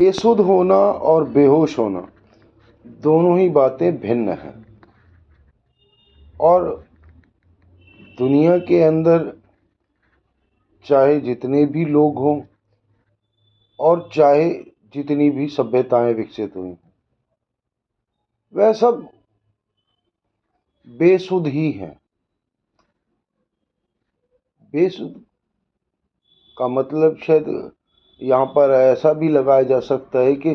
बेसुध होना और बेहोश होना दोनों ही बातें भिन्न हैं। और दुनिया के अंदर चाहे जितने भी लोग हों और चाहे जितनी भी सभ्यताएं विकसित हुई, वह सब बेसुध ही हैं। बेसुध का मतलब शायद यहाँ पर ऐसा भी लगाया जा सकता है कि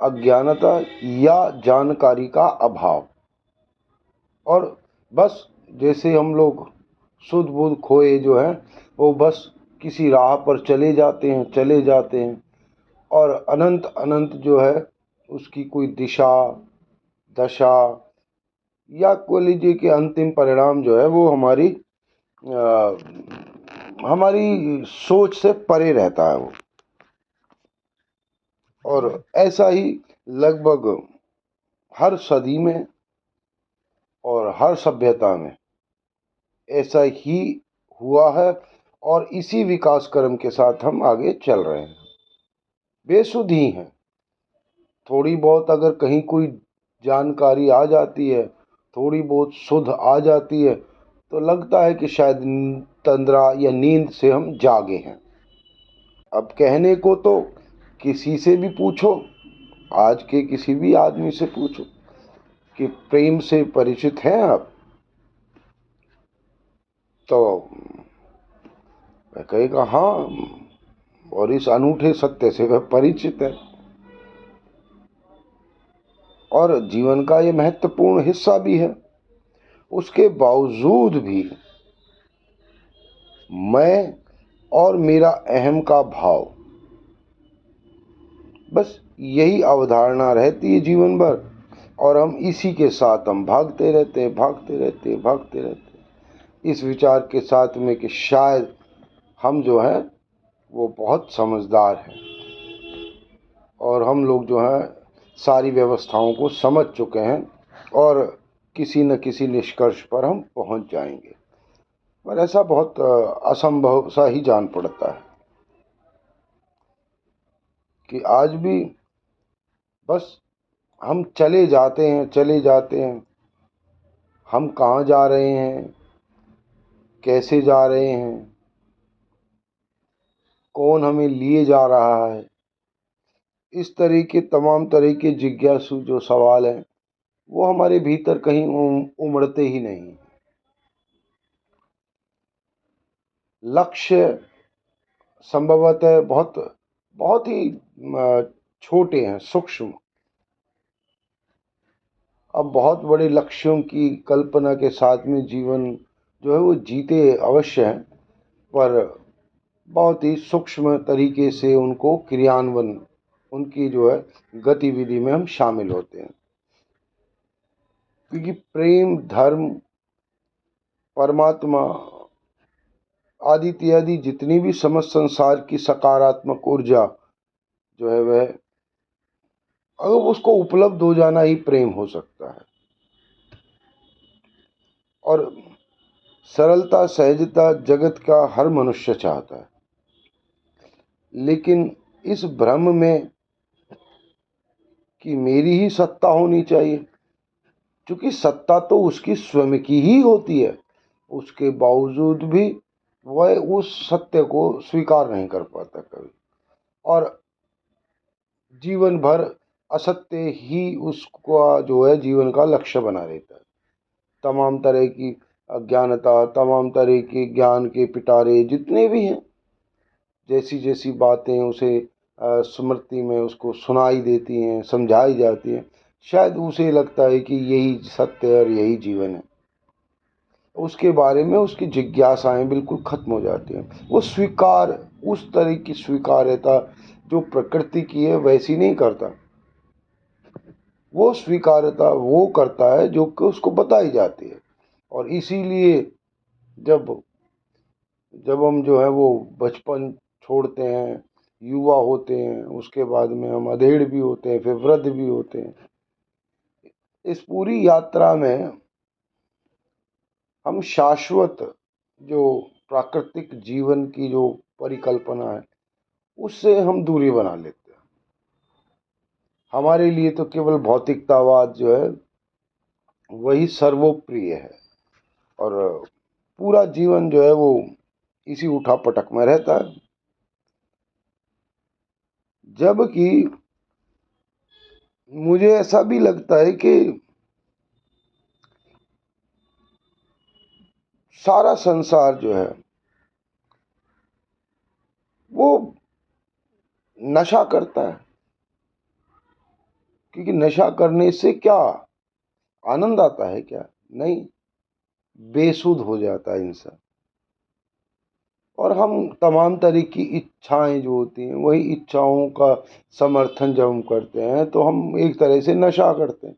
अज्ञानता या जानकारी का अभाव। और बस जैसे हम लोग सुध बुध खोए जो है वो बस किसी राह पर चले जाते हैं और अनंत अनंत जो है उसकी कोई दिशा दशा या कह लीजिए कि अंतिम परिणाम जो है वो हमारी सोच से परे रहता है वो। और ऐसा ही लगभग हर सदी में और हर सभ्यता में ऐसा ही हुआ है और इसी विकास क्रम के साथ हम आगे चल रहे हैं। बेसुध ही हैं। थोड़ी बहुत अगर कहीं कोई जानकारी आ जाती है, थोड़ी बहुत सुध आ जाती है तो लगता है कि शायद तंद्रा या नींद से हम जागे हैं। अब कहने को तो किसी से भी पूछो, आज के किसी भी आदमी से पूछो कि प्रेम से परिचित हैं आप, तो वह कहेगा हाँ, और इस अनूठे सत्य से वह परिचित है और जीवन का ये महत्वपूर्ण हिस्सा भी है। उसके बावजूद भी मैं और मेरा अहम का भाव, बस यही अवधारणा रहती है जीवन भर और हम इसी के साथ हम भागते रहते हैं इस विचार के साथ में कि शायद हम जो है वो बहुत समझदार हैं और हम लोग जो हैं सारी व्यवस्थाओं को समझ चुके हैं और किसी न किसी निष्कर्ष पर हम पहुंच जाएंगे। पर ऐसा बहुत असंभव सा ही जान पड़ता है कि आज भी बस हम चले जाते हैं। हम कहाँ जा रहे हैं, कैसे जा रहे हैं, कौन हमें लिए जा रहा है, इस तरह के तमाम तरह के जिज्ञासु जो सवाल हैं वो हमारे भीतर कहीं उमड़ते ही नहीं। लक्ष्य संभवतः बहुत बहुत ही छोटे हैं, सूक्ष्म। अब बहुत बड़े लक्ष्यों की कल्पना के साथ में जीवन जो है वो जीते अवश्य हैं, पर बहुत ही सूक्ष्म तरीके से उनको क्रियान्वयन, उनकी जो है गतिविधि में हम शामिल होते हैं। क्योंकि प्रेम, धर्म, परमात्मा आदि इत्यादि जितनी भी समस्त संसार की सकारात्मक ऊर्जा जो है वह अगर उसको उपलब्ध हो जाना ही प्रेम हो सकता है। और सरलता सहजता जगत का हर मनुष्य चाहता है, लेकिन इस भ्रम में कि मेरी ही सत्ता होनी चाहिए, क्योंकि सत्ता तो उसकी स्वयं की ही होती है, उसके बावजूद भी वह उस सत्य को स्वीकार नहीं कर पाता कभी और जीवन भर असत्य ही उसका जो है जीवन का लक्ष्य बना रहता है। तमाम तरह की अज्ञानता, तमाम तरह के ज्ञान के पिटारे जितने भी हैं, जैसी जैसी बातें उसे स्मृति में उसको सुनाई देती हैं, समझाई जाती हैं, शायद उसे लगता है कि यही सत्य और यही जीवन है। उसके बारे में उसकी जिज्ञासाएं बिल्कुल खत्म हो जाती हैं। वो स्वीकार, उस तरह की स्वीकार्यता जो प्रकृति की है वैसी नहीं करता। वो स्वीकार्यता वो करता है जो कि उसको बताई जाती है। और इसीलिए जब जब हम जो है वो बचपन छोड़ते हैं, युवा होते हैं, उसके बाद में हम अधेड़ भी होते हैं, फिर वृद्ध भी होते हैं। इस पूरी यात्रा में हम शाश्वत जो प्राकृतिक जीवन की जो परिकल्पना है उससे हम दूरी बना लेते हैं। हमारे लिए तो केवल भौतिकतावाद जो है वही सर्वोप्रिय है, और पूरा जीवन जो है वो इसी उठापटक में रहता है। जबकि मुझे ऐसा भी लगता है कि सारा संसार जो है वो नशा करता है, क्योंकि नशा करने से क्या आनंद आता है? क्या नहीं, बेसुध हो जाता है इंसान। और हम तमाम तरह की इच्छाएं जो होती हैं, वही इच्छाओं का समर्थन जब हम करते हैं तो हम एक तरह से नशा करते हैं,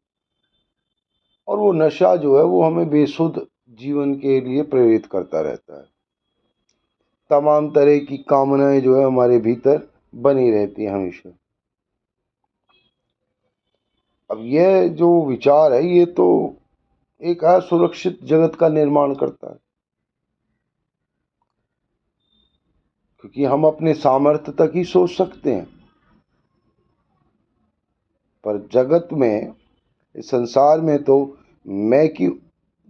और वो नशा जो है वो हमें बेसुध जीवन के लिए प्रेरित करता रहता है। तमाम तरह की कामनाएं जो है हमारे भीतर बनी रहती हैं हमेशा। अब यह जो विचार है ये तो एक असुरक्षित जगत का निर्माण करता है, क्योंकि हम अपने सामर्थ्य तक ही सोच सकते हैं, पर जगत में, इस संसार में तो मैं की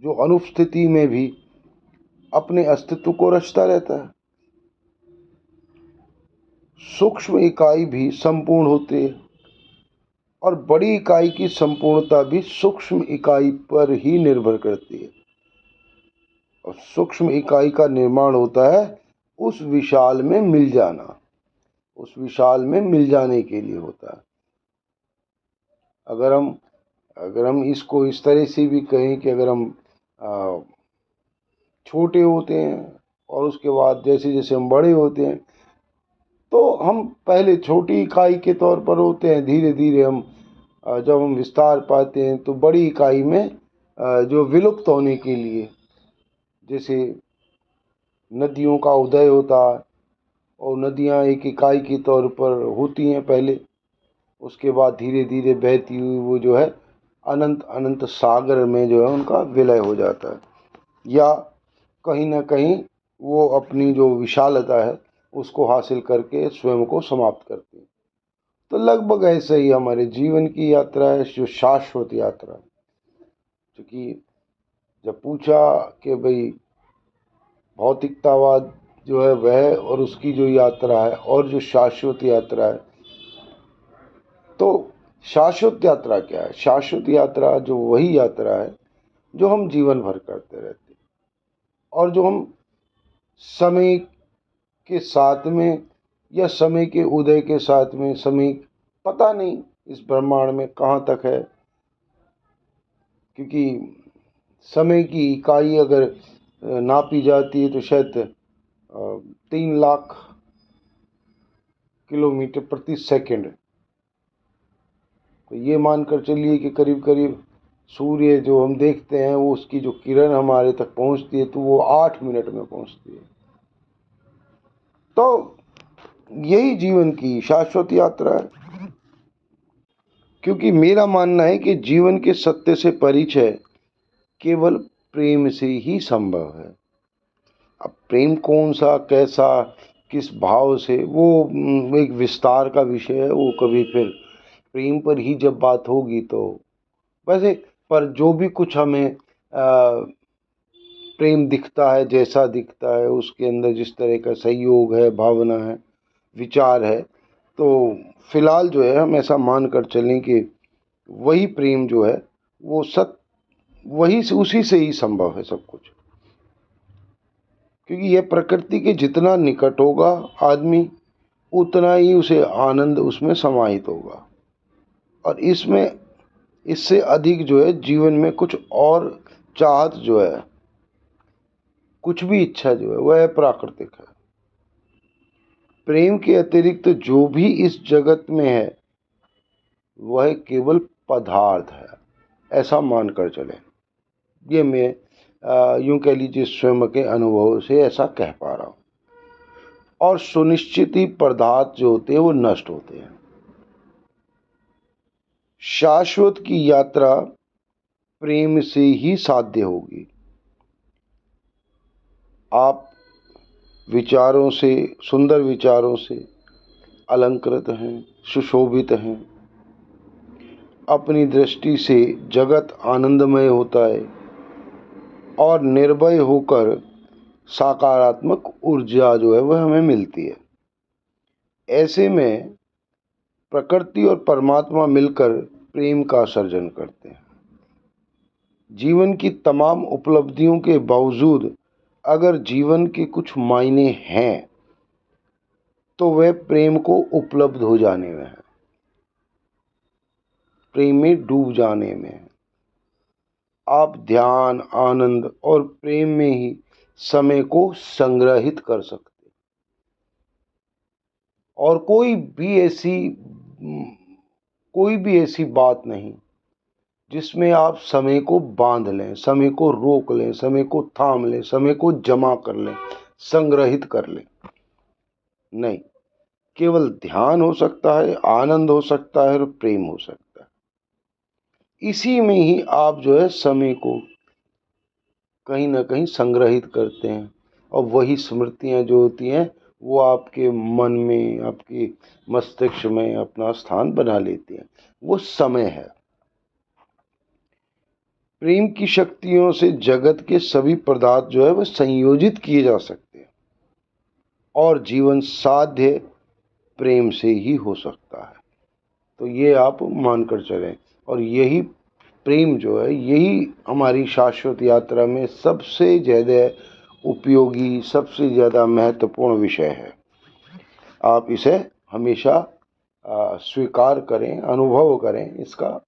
जो अनुपस्थिति में भी अपने अस्तित्व को रचता रहता है। सूक्ष्म इकाई भी संपूर्ण होती है, और बड़ी इकाई की संपूर्णता भी सूक्ष्म इकाई पर ही निर्भर करती है। और सूक्ष्म इकाई का निर्माण होता है उस विशाल में मिल जाना, उस विशाल में मिल जाने के लिए होता है। अगर हम इसको इस तरह से भी कहें कि अगर हम छोटे होते हैं और उसके बाद जैसे जैसे हम बड़े होते हैं, तो हम पहले छोटी इकाई के तौर पर होते हैं, धीरे धीरे हम जब हम विस्तार पाते हैं तो बड़ी इकाई में जो विलुप्त होने के लिए, जैसे नदियों का उदय होता है, और नदियाँ एक इकाई के तौर पर होती हैं पहले, उसके बाद धीरे धीरे बहती हुई वो जो है अनंत अनंत सागर में जो है उनका विलय हो जाता है, या कहीं ना कहीं वो अपनी जो विशालता है उसको हासिल करके स्वयं को समाप्त करती है। तो लगभग ऐसे ही हमारे जीवन की यात्रा है, जो शाश्वत यात्रा है। क्योंकि जब पूछा कि भाई भौतिकतावाद जो है वह और उसकी जो यात्रा है और जो शाश्वत यात्रा है, तो शाश्वत यात्रा क्या है? शाश्वत यात्रा जो वही यात्रा है जो हम जीवन भर करते रहते हैं, और जो हम समय के साथ में या समय के उदय के साथ में, समय पता नहीं इस ब्रह्मांड में कहाँ तक है, क्योंकि समय की इकाई अगर नापी जाती है तो शायद 3 लाख किलोमीटर प्रति सेकंड। तो ये मानकर चलिए कि करीब करीब सूर्य जो हम देखते हैं वो उसकी जो किरण हमारे तक पहुंचती है तो वो 8 मिनट में पहुंचती है। तो यही जीवन की शाश्वत यात्रा है, क्योंकि मेरा मानना है कि जीवन के सत्य से परिचय केवल प्रेम से ही संभव है। अब प्रेम कौन सा, कैसा, किस भाव से, वो एक विस्तार का विषय है। वो कभी फिर प्रेम पर ही जब बात होगी तो वैसे, पर जो भी कुछ हमें प्रेम दिखता है, जैसा दिखता है, उसके अंदर जिस तरह का सहयोग है, भावना है, विचार है, तो फिलहाल जो है हम ऐसा मान कर चलें कि वही प्रेम जो है वो वही से, उसी से ही संभव है सब कुछ। क्योंकि यह प्रकृति के जितना निकट होगा आदमी, उतना ही उसे आनंद उसमें समाहित होगा, और इसमें इससे अधिक जो है जीवन में कुछ और चाहत जो है, कुछ भी इच्छा जो है वह प्राकृतिक है। प्रेम के अतिरिक्त जो भी इस जगत में है वह केवल पदार्थ है, ऐसा मानकर चले। ये मैं यूं कह लीजिए स्वयं के अनुभव से ऐसा कह पा रहा हूँ। और सुनिश्चित ही पदार्थ जो होते हैं वो नष्ट होते हैं। शाश्वत की यात्रा प्रेम से ही साध्य होगी। आप विचारों से, सुंदर विचारों से अलंकृत हैं, सुशोभित हैं, अपनी दृष्टि से जगत आनंदमय होता है और निर्भय होकर सकारात्मक ऊर्जा जो है वह हमें मिलती है। ऐसे में प्रकृति और परमात्मा मिलकर प्रेम का सर्जन करते हैं। जीवन की तमाम उपलब्धियों के बावजूद अगर जीवन के कुछ मायने हैं तो वह प्रेम को उपलब्ध हो जाने में है, प्रेम में डूब जाने में है। आप ध्यान, आनंद और प्रेम में ही समय को संग्रहित कर सकते, और कोई भी ऐसी बात नहीं जिसमें आप समय को बांध लें, समय को रोक लें, समय को थाम लें, समय को जमा कर लें, संग्रहित कर लें। नहीं, केवल ध्यान हो सकता है, आनंद हो सकता है और प्रेम हो सकता है। इसी में ही आप जो है समय को कहीं ना कहीं संग्रहित करते हैं, और वही स्मृतियां जो होती हैं वो आपके मन में, आपके मस्तिष्क में अपना स्थान बना लेती हैं। वो समय है। प्रेम की शक्तियों से जगत के सभी पदार्थ जो है वह संयोजित किए जा सकते हैं, और जीवन साध्य प्रेम से ही हो सकता है। तो ये आप मानकर चलें, और यही प्रेम जो है यही हमारी शाश्वत यात्रा में सबसे ज़्यादा उपयोगी, सबसे ज़्यादा महत्वपूर्ण विषय है। आप इसे हमेशा स्वीकार करें, अनुभव करें, इसका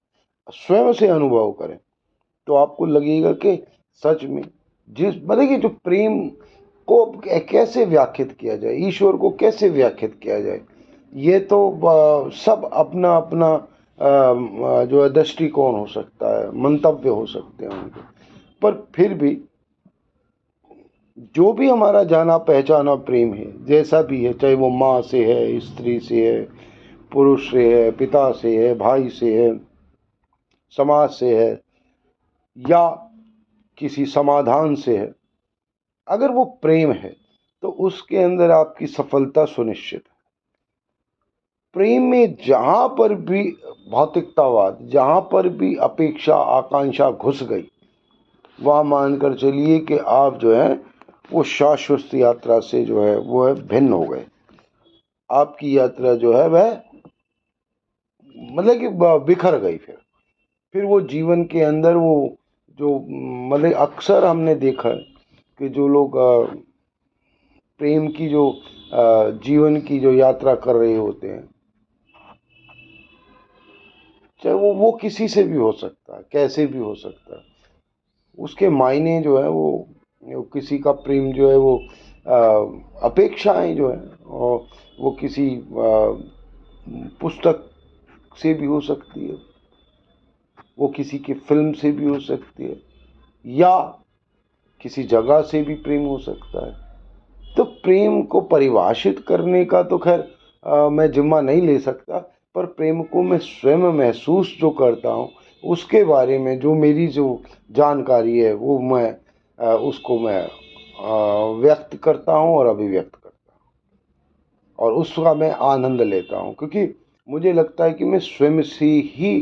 स्वयं से अनुभव करें, तो आपको लगेगा कि सच में मतलब कि जो प्रेम को कैसे व्याख्यात किया जाए, ईश्वर को कैसे व्याख्यात किया जाए, ये तो सब अपना अपना जो है दृष्टिकोण हो सकता है, मंतव्य हो सकते हैं उनके। पर फिर भी जो भी हमारा जाना पहचाना प्रेम है, जैसा भी है, चाहे वो माँ से है, स्त्री से है, पुरुष से है, पिता से है, भाई से है, समाज से है, या किसी समाधान से है, अगर वो प्रेम है तो उसके अंदर आपकी सफलता सुनिश्चित है। प्रेम में जहां पर भी भौतिकतावाद, जहां पर भी अपेक्षा, आकांक्षा घुस गई, वहां मानकर चलिए कि आप जो है वो शाश्वत यात्रा से जो है वो है भिन्न हो गए। आपकी यात्रा जो है वह मतलब कि बिखर गई। फिर वो जीवन के अंदर वो जो मतलब अक्सर हमने देखा है कि जो लोग प्रेम की जो जीवन की जो यात्रा कर रहे होते हैं, चाहे वो किसी से भी हो सकता है, कैसे भी हो सकता है, उसके मायने जो है वो किसी का प्रेम जो है वो अपेक्षाएं जो है, और वो किसी पुस्तक से भी हो सकती है, वो किसी की फिल्म से भी हो सकती है, या किसी जगह से भी प्रेम हो सकता है। तो प्रेम को परिभाषित करने का तो खैर मैं जिम्मा नहीं ले सकता, पर प्रेम को मैं स्वयं महसूस जो करता हूँ उसके बारे में जो मेरी जो जानकारी है वो मैं उसको मैं व्यक्त करता हूँ और अभिव्यक्त करता हूँ, और उसका मैं आनंद लेता हूँ, क्योंकि मुझे लगता है कि मैं स्वयं से ही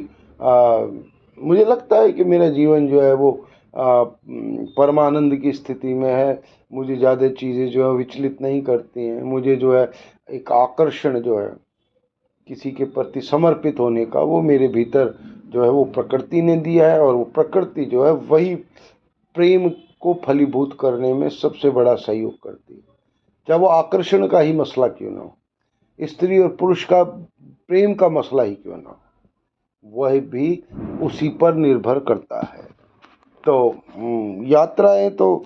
मुझे लगता है कि मेरा जीवन जो है वो परमानंद की स्थिति में है। मुझे ज़्यादा चीज़ें जो है विचलित नहीं करती हैं। मुझे जो है एक आकर्षण जो है किसी के प्रति समर्पित होने का, वो मेरे भीतर जो है वो प्रकृति ने दिया है, और वो प्रकृति जो है वही प्रेम को फलीभूत करने में सबसे बड़ा सहयोग करती है। चाहे वो आकर्षण का ही मसला क्यों ना हो, स्त्री और पुरुष का प्रेम का मसला ही क्यों ना हो, वह भी उसी पर निर्भर करता है। तो यात्राएं तो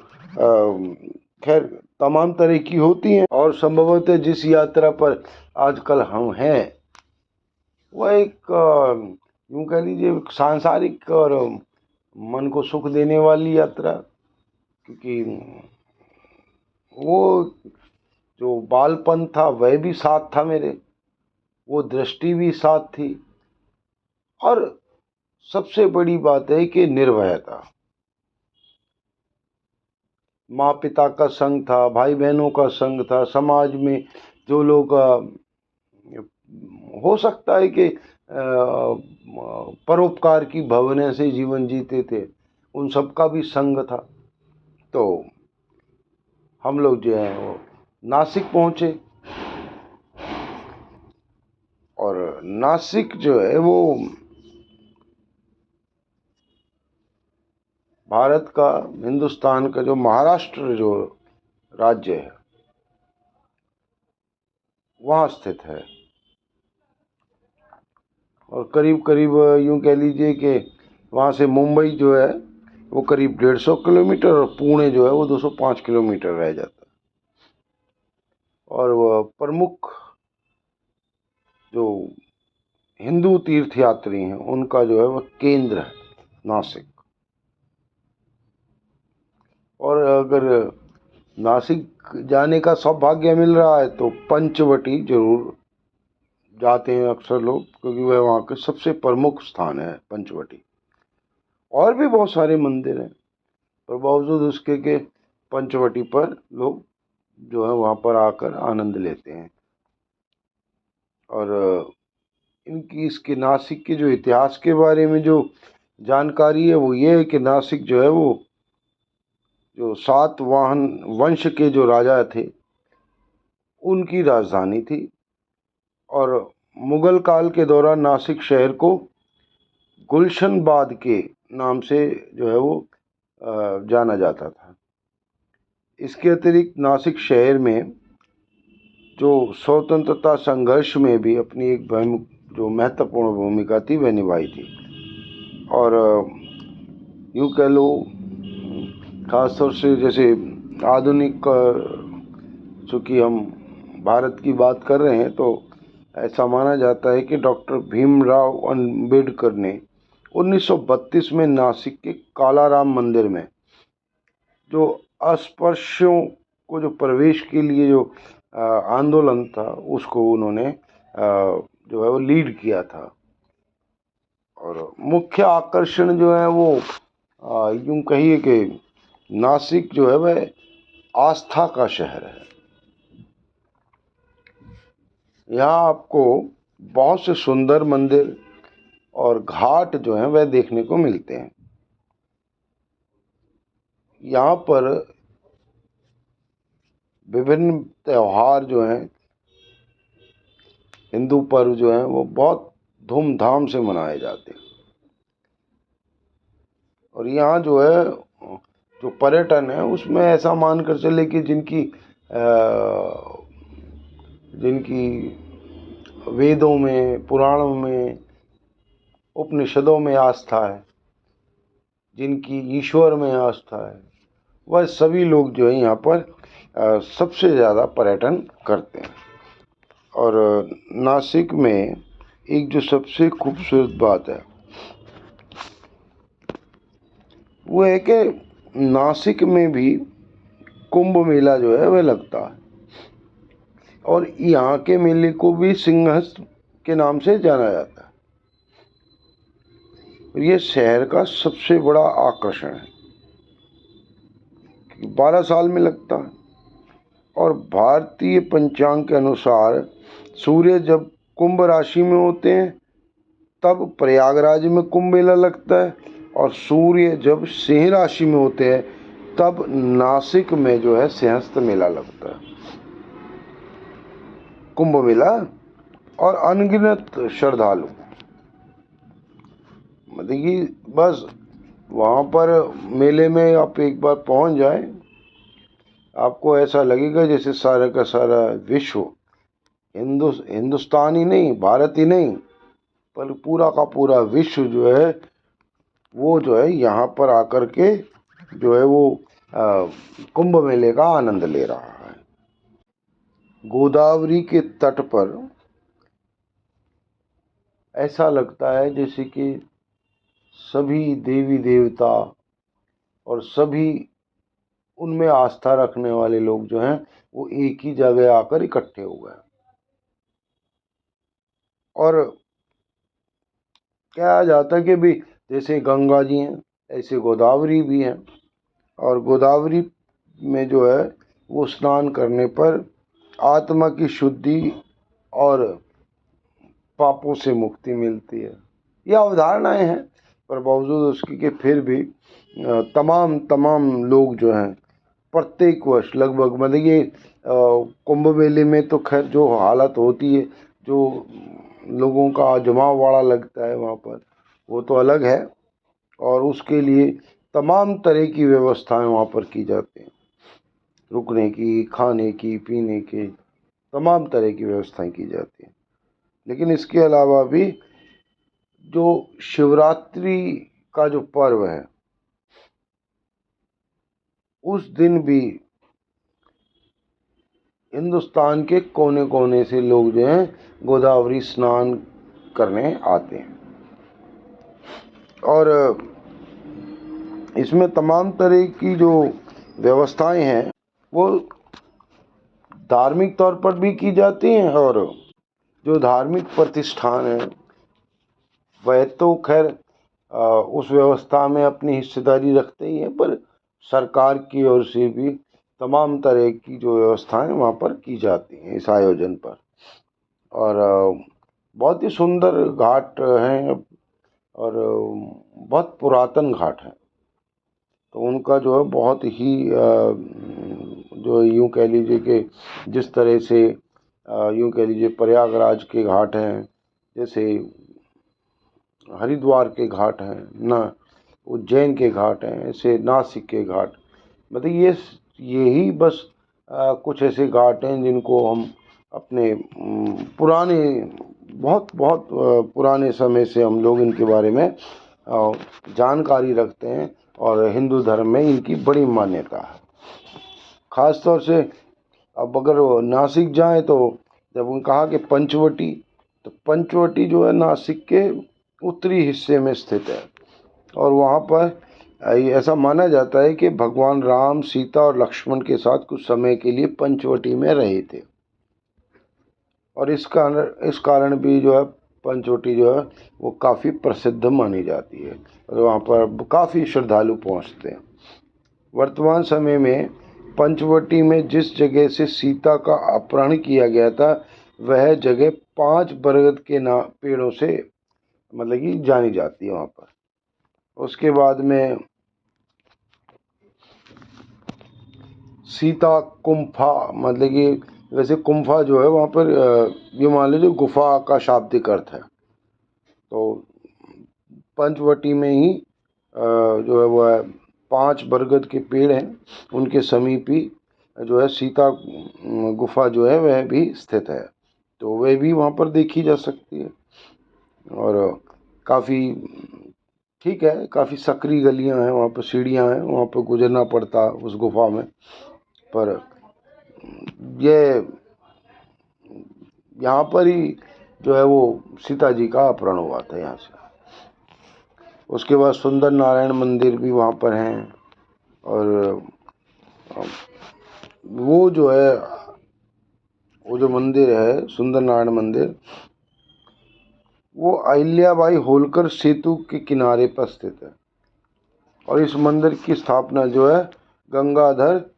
खैर तमाम तरह की होती हैं, और संभवतः जिस यात्रा पर आजकल हम हैं वह एक यूं कह लीजिए सांसारिक और मन को सुख देने वाली यात्रा, क्योंकि वो जो बालपन था वह भी साथ था मेरे, वो दृष्टि भी साथ थी, और सबसे बड़ी बात है कि निर्भयता। माँ पिता का संग था, भाई बहनों का संग था, समाज में जो लोग हो सकता है कि परोपकार की भावना से जीवन जीते थे, उन सबका भी संग था। तो हम लोग जो है वो नासिक पहुँचे, और नासिक जो है वो भारत का, हिंदुस्तान का जो महाराष्ट्र जो राज्य है वहाँ स्थित है। और करीब करीब यूँ कह लीजिए कि वहाँ से मुंबई जो है वो करीब 150 किलोमीटर, और पुणे जो है वो 205 किलोमीटर रह जाता है। और वह प्रमुख जो हिंदू तीर्थयात्री हैं उनका जो है वह केंद्र है नासिक। और अगर नासिक जाने का सौभाग्य मिल रहा है तो पंचवटी जरूर जाते हैं अक्सर लोग, क्योंकि वह वहाँ के सबसे प्रमुख स्थान है पंचवटी। और भी बहुत सारे मंदिर हैं, पर बावजूद उसके के पंचवटी पर लोग जो है वहाँ पर आकर आनंद लेते हैं। और इनकी इसके नासिक के जो इतिहास के बारे में जो जानकारी है वो ये है कि नासिक जो है वो जो सातवाहन वंश के जो राजा थे उनकी राजधानी थी। और मुगल काल के दौरान नासिक शहर को गुलशनबाद के नाम से जो है वो जाना जाता था। इसके अतिरिक्त नासिक शहर में जो स्वतंत्रता संघर्ष में भी अपनी एक जो महत्वपूर्ण भूमिका थी वह निभाई थी। और यूँ कह लो खासतौर से जैसे आधुनिक, चूँकि हम भारत की बात कर रहे हैं, तो ऐसा माना जाता है कि डॉक्टर भीमराव अंबेडकर ने 1932 में नासिक के कालाराम मंदिर में जो अस्पृश्यों को जो प्रवेश के लिए जो आंदोलन था उसको उन्होंने जो है वो लीड किया था। और मुख्य आकर्षण जो है वो यूँ कहिए कि नासिक जो है वह आस्था का शहर है। यहाँ आपको बहुत से सुंदर मंदिर और घाट जो हैं वह देखने को मिलते हैं। यहाँ पर विभिन्न त्यौहार जो हैं, हिंदू पर्व जो हैं वो बहुत धूमधाम से मनाए जाते हैं। और यहाँ जो है जो पर्यटन है उसमें ऐसा मानकर चले कि जिनकी वेदों में, पुराणों में, उपनिषदों में आस्था है, जिनकी ईश्वर में आस्था है, वह सभी लोग जो है यहाँ पर सबसे ज़्यादा पर्यटन करते हैं। और नासिक में एक जो सबसे खूबसूरत बात है वो है कि नासिक में भी कुंभ मेला जो है वह लगता है। और यहाँ के मेले को भी सिंहस्थ के नाम से जाना जाता है। ये शहर का सबसे बड़ा आकर्षण है, 12 साल में लगता है। और भारतीय पंचांग के अनुसार सूर्य जब कुंभ राशि में होते हैं तब प्रयागराज में कुंभ मेला लगता है, और सूर्य जब सिंह राशि में होते हैं तब नासिक में जो है सिंहस्थ मेला लगता है, कुंभ मेला। और अनगिनत श्रद्धालु, मतलब कि बस वहाँ पर मेले में आप एक बार पहुँच जाए, आपको ऐसा लगेगा जैसे सारा का सारा विश्व, हिंदुस्तान ही नहीं, भारत ही नहीं, पर पूरा का पूरा विश्व जो है वो जो है यहाँ पर आकर के जो है वो कुंभ मेले का आनंद ले रहा है। गोदावरी के तट पर ऐसा लगता है जैसे कि सभी देवी देवता और सभी उनमें आस्था रखने वाले लोग जो हैं वो एक ही जगह आकर इकट्ठे हो गए। और क्या जाता है कि भी जैसे गंगा जी हैं ऐसे गोदावरी भी हैं, और गोदावरी में जो है वो स्नान करने पर आत्मा की शुद्धि और पापों से मुक्ति मिलती है। ये अवधारणाएं हैं, पर बावजूद उसकी के फिर भी तमाम लोग जो हैं प्रत्येक वर्ष लगभग, मतलब ये कुंभ मेले में तो खैर जो हालत होती है, जो लोगों का जमाव वाड़ा लगता है वहाँ पर, वो तो अलग है। और उसके लिए तमाम तरह की व्यवस्थाएं वहाँ पर की जाती हैं, रुकने की, खाने की, पीने की, तमाम तरह की व्यवस्थाएं की जाती हैं। लेकिन इसके अलावा भी जो शिवरात्रि का जो पर्व है, उस दिन भी हिंदुस्तान के कोने कोने से लोग जो हैं गोदावरी स्नान करने आते हैं। और इसमें तमाम तरह की जो व्यवस्थाएं हैं वो धार्मिक तौर पर भी की जाती हैं, और जो धार्मिक प्रतिष्ठान है वह तो खैर उस व्यवस्था में अपनी हिस्सेदारी रखते ही हैं, पर सरकार की ओर से भी तमाम तरह की जो व्यवस्थाएं वहाँ पर की जाती हैं इस आयोजन पर। और बहुत ही सुंदर घाट हैं, और बहुत पुरातन घाट हैं, तो उनका जो है बहुत ही जो यूँ कह लीजिए कि जिस तरह से यूँ कह लीजिए प्रयागराज के घाट हैं, जैसे हरिद्वार के घाट हैं ना, उज्जैन के घाट हैं, ऐसे नासिक के घाट, मतलब यही बस कुछ ऐसे घाट हैं जिनको हम अपने पुराने बहुत बहुत पुराने समय से हम लोग इनके बारे में जानकारी रखते हैं, और हिंदू धर्म में इनकी बड़ी मान्यता है। ख़ास तौर से अब अगर नासिक जाएं तो जब उन कहा कि पंचवटी, तो पंचवटी जो है नासिक के उत्तरी हिस्से में स्थित है, और वहाँ पर ऐसा माना जाता है कि भगवान राम, सीता और लक्ष्मण के साथ कुछ समय के लिए पंचवटी में रहे थे, और इस कारण भी जो है पंचवटी जो है वो काफ़ी प्रसिद्ध मानी जाती है, और वहाँ पर काफ़ी श्रद्धालु पहुँचते हैं। वर्तमान समय में पंचवटी में जिस जगह से सीता का अपहरण किया गया था, वह जगह 5 बरगद के पेड़ों से मतलब कि जानी जाती है वहाँ पर। उसके बाद में सीता कुंफा, मतलब कि वैसे कुंफा जो है वहाँ पर ये मान लीजिए गुफा का शाब्दिक अर्थ है। तो पंचवटी में ही जो है वह 5 बरगद के पेड़ हैं, उनके समीप ही जो है सीता गुफा जो है वह भी स्थित है, तो वह भी वहाँ पर देखी जा सकती है। और काफ़ी ठीक है, काफ़ी सकरी गलियाँ हैं वहाँ पर, सीढ़ियाँ हैं, वहाँ पर गुजरना पड़ता है उस गुफा में। पर ये यहाँ पर ही जो है वो सीता जी का अपहरण हुआ था यहाँ से। उसके बाद सुंदर नारायण मंदिर भी वहाँ पर हैं, और वो जो है वो जो मंदिर है सुंदर नारायण मंदिर, वो अहिल्याबाई होलकर सेतु के किनारे पर स्थित है, और इस मंदिर की स्थापना जो है गंगाधर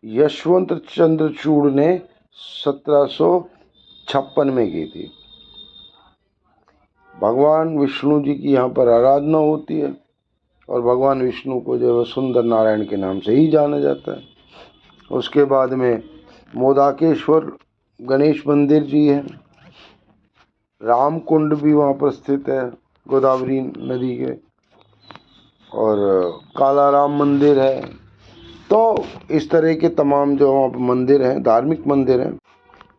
यशवंत चंद्रचूड़ ने 1756 में की थी। भगवान विष्णु जी की यहाँ पर आराधना होती है, और भगवान विष्णु को जो है सुंदर नारायण के नाम से ही जाना जाता है। उसके बाद में मोदाकेश्वर गणेश मंदिर जी है, राम कुंड भी वहाँ पर स्थित है गोदावरी नदी के, और कालाराम मंदिर है। तो इस तरह के तमाम जो वहाँ पर मंदिर हैं, धार्मिक मंदिर हैं।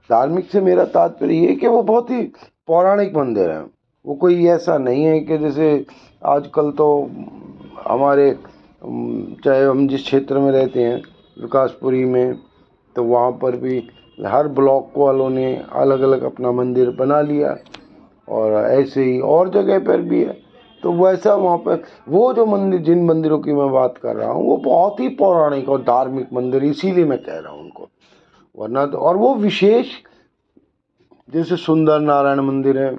धार्मिक से मेरा तात्पर्य ये है कि वो बहुत ही पौराणिक मंदिर हैं। वो कोई ऐसा नहीं है कि जैसे आजकल तो हमारे चाहे हम जिस क्षेत्र में रहते हैं विकासपुरी में, तो वहाँ पर भी हर ब्लॉक वालों ने अलग अलग अपना मंदिर बना लिया, और ऐसे ही और जगह पर भी है। तो वैसा वहाँ पर वो जो मंदिर, जिन मंदिरों की मैं बात कर रहा हूँ, वो बहुत ही पौराणिक और धार्मिक मंदिर, इसीलिए मैं कह रहा हूँ उनको। वरना तो और वो विशेष, जैसे सुंदर नारायण मंदिर है,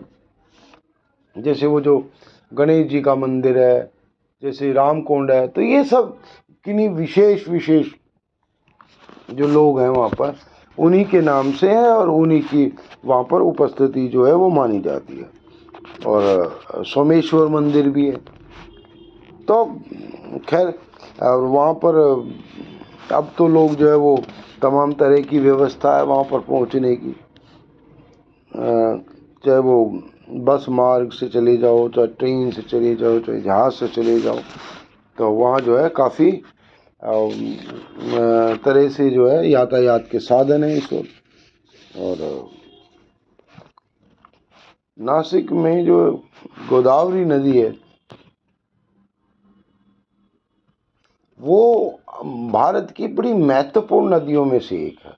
जैसे वो जो गणेश जी का मंदिर है, जैसे राम कुंड है, तो ये सब किन्हीं विशेष जो लोग हैं वहाँ पर उन्हीं के नाम से है और उन्हीं की वहाँ पर उपस्थिति जो है वो मानी जाती है। और सोमेश्वर मंदिर भी है। तो खैर, और वहाँ पर अब तो लोग जो है वो तमाम तरह की व्यवस्था है वहाँ पर पहुँचने की, चाहे वो बस मार्ग से चले जाओ, चाहे ट्रेन से चले जाओ, चाहे जहाज़ से चले जाओ, तो वहाँ जो है काफ़ी तरह से जो है यातायात के साधन हैं इस वक्त। और नासिक में जो गोदावरी नदी है वो भारत की बड़ी महत्वपूर्ण नदियों में से एक है,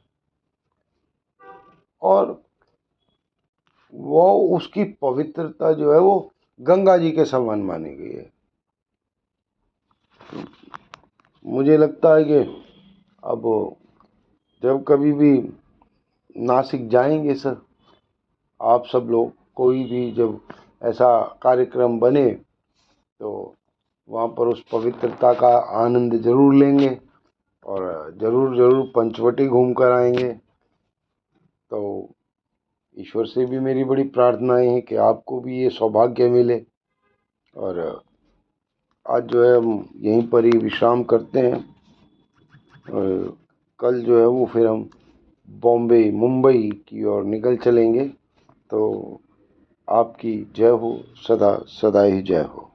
और वो उसकी पवित्रता जो है वो गंगा जी के समान मानी गई है। मुझे लगता है कि अब जब कभी भी नासिक जाएंगे सर, आप सब लोग, कोई भी जब ऐसा कार्यक्रम बने तो वहाँ पर उस पवित्रता का आनंद जरूर लेंगे और ज़रूर पंचवटी घूम कर आएंगे। तो ईश्वर से भी मेरी बड़ी प्रार्थनाएं हैं कि आपको भी ये सौभाग्य मिले। और आज जो है हम यहीं पर ही विश्राम करते हैं, और कल जो है वो फिर हम बॉम्बे मुंबई की ओर निकल चलेंगे। तो आपकी जय हो, सदा सदा ही जय हो।